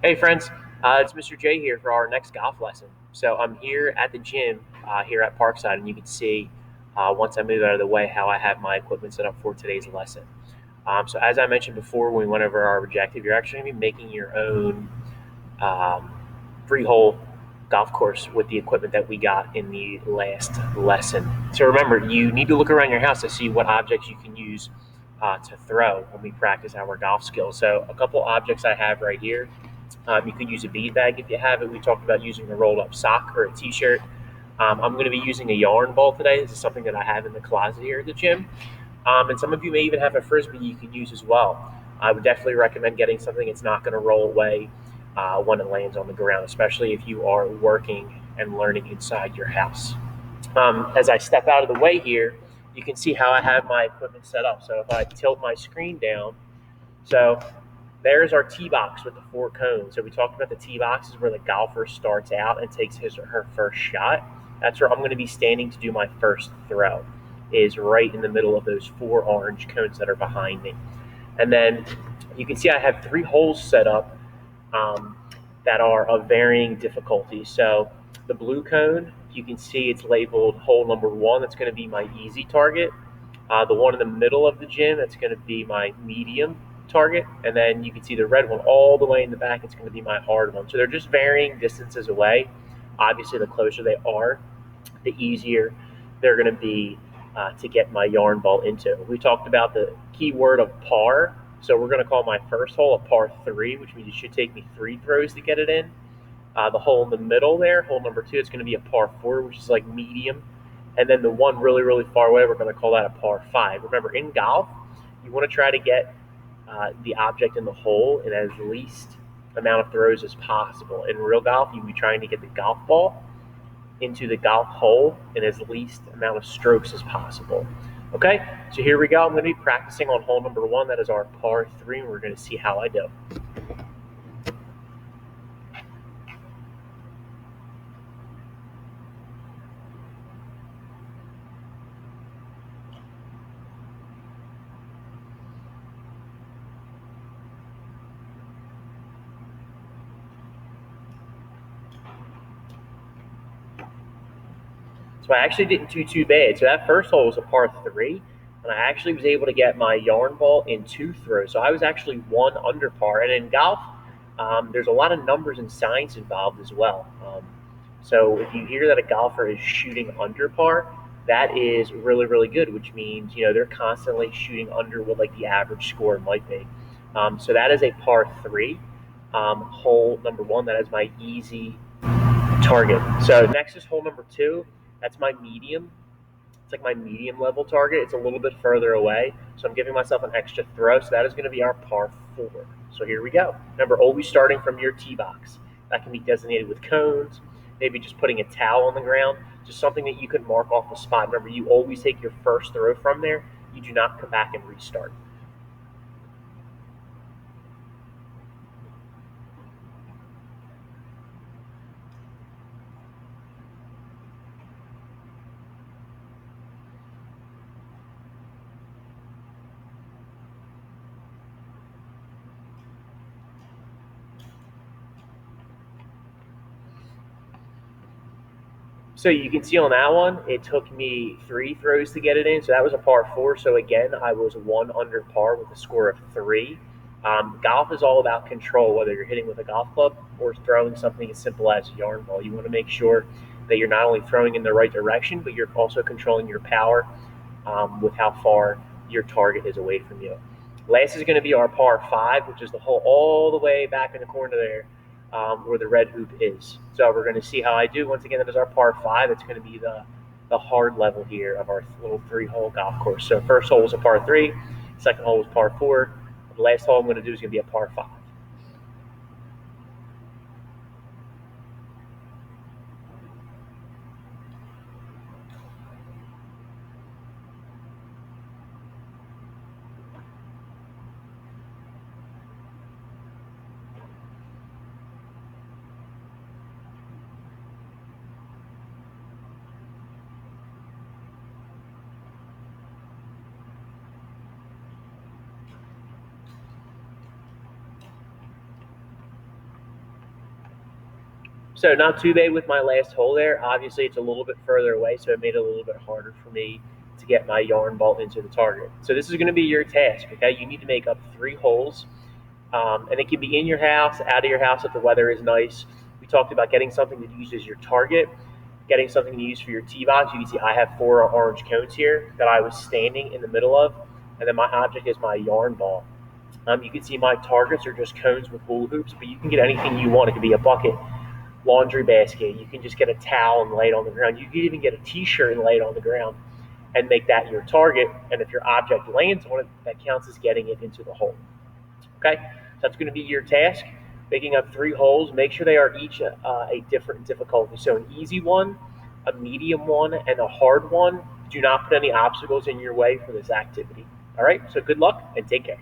Hey friends, it's Mr. J here for our next golf lesson. So I'm here at the gym here at Parkside, and you can see once I move out of the way how I have my equipment set up for today's lesson. So as I mentioned before when we went over our objective, you're actually going to be making your own um, free-hole golf course with the equipment that we got in the last lesson. So remember, you need to look around your house to see what objects you can use to throw when we practice our golf skills. So a couple objects I have right here. You could use a bead bag if you have it. We talked about using a rolled up sock or a t-shirt. I'm going to be using a yarn ball today. This is something that I have in the closet here at the gym. And some of you may even have a frisbee you can use as well. I would definitely recommend getting something that's not going to roll away when it lands on the ground, especially if you are working and learning inside your house. As I step out of the way here, you can see how I have my equipment set up. So if I tilt my screen down, so there's our tee box with the 4 cones. So we talked about the tee box is where the golfer starts out and takes his or her first shot. That's where I'm going to be standing to do my first throw, is right in the middle of those 4 orange cones that are behind me. And then you can see I have 3 holes set up um, that are of varying difficulty. So the blue cone, you can see it's labeled hole number 1. That's going to be my easy target. The one in the middle of the gym, that's going to be my medium target. And then you can see the red one all the way in the back, it's going to be my hard one. So they're just varying distances away. Obviously, the closer they are, the easier they're going to be to get my yarn ball into. We talked about the key word of par. So we're going to call my first hole a par 3, which means it should take me 3 throws to get it in. The hole in the middle there, hole number 2, it's going to be a par 4, which is like medium. And then the one really, really far away, we're going to call that a par 5. Remember, in golf, you want to try to get the object in the hole in as least amount of throws as possible. In real golf, you'd be trying to get the golf ball into the golf hole in as least amount of strokes as possible. Okay, so here we go. I'm going to be practicing on hole number 1. That is our par 3, and we're going to see how I do. So I actually didn't do too bad. So that first hole was a par 3, and I actually was able to get my yarn ball in 2 throws. So I was actually 1 under par. And in golf, there's a lot of numbers and science involved as well. So if you hear that a golfer is shooting under par, that is really, really good, which means they're constantly shooting under what like the average score might be. So that is a par 3, hole number 1. That is my easy target. So next is hole number 2. That's my medium. It's like my medium level target. It's a little bit further away, so I'm giving myself an extra throw. So that is going to be our par 4. So here we go. Remember, always starting from your tee box. That can be designated with cones, maybe just putting a towel on the ground, just something that you can mark off the spot. Remember, you always take your first throw from there. You do not come back and restart. So you can see on that one, it took me 3 throws to get it in. So that was a par 4. So again, I was 1 under par with a score of 3. Golf is all about control, whether you're hitting with a golf club or throwing something as simple as a yarn ball. You want to make sure that you're not only throwing in the right direction, but you're also controlling your power with how far your target is away from you. Last is going to be our par 5, which is the hole all the way back in the corner there where the red hoop is. So we're going to see how I do. Once again, that is our par 5. It's going to be the hard level here of our little 3-hole golf course. So first hole was a par 3. Second hole was par 4. The last hole I'm going to do is going to be a par 5. So not too bad with my last hole there. Obviously, it's a little bit further away, so it made it a little bit harder for me to get my yarn ball into the target. So this is going to be your task, okay? You need to make up 3 holes, and it can be in your house, out of your house if the weather is nice. We talked about getting something to use as your target, getting something to use for your tee box. You can see I have 4 orange cones here that I was standing in the middle of, and then my object is my yarn ball. You can see my targets are just cones with hula hoops, but you can get anything you want. It could be a bucket, laundry basket. You can just get a towel and lay it on the ground. You can even get a t-shirt and lay it on the ground and make that your target. And if your object lands on it, that counts as getting it into the hole. Okay, so that's going to be your task. Making up 3 holes. Make sure they are each a different difficulty. So an easy one, a medium one, and a hard one. Do not put any obstacles in your way for this activity. All right, so good luck and take care.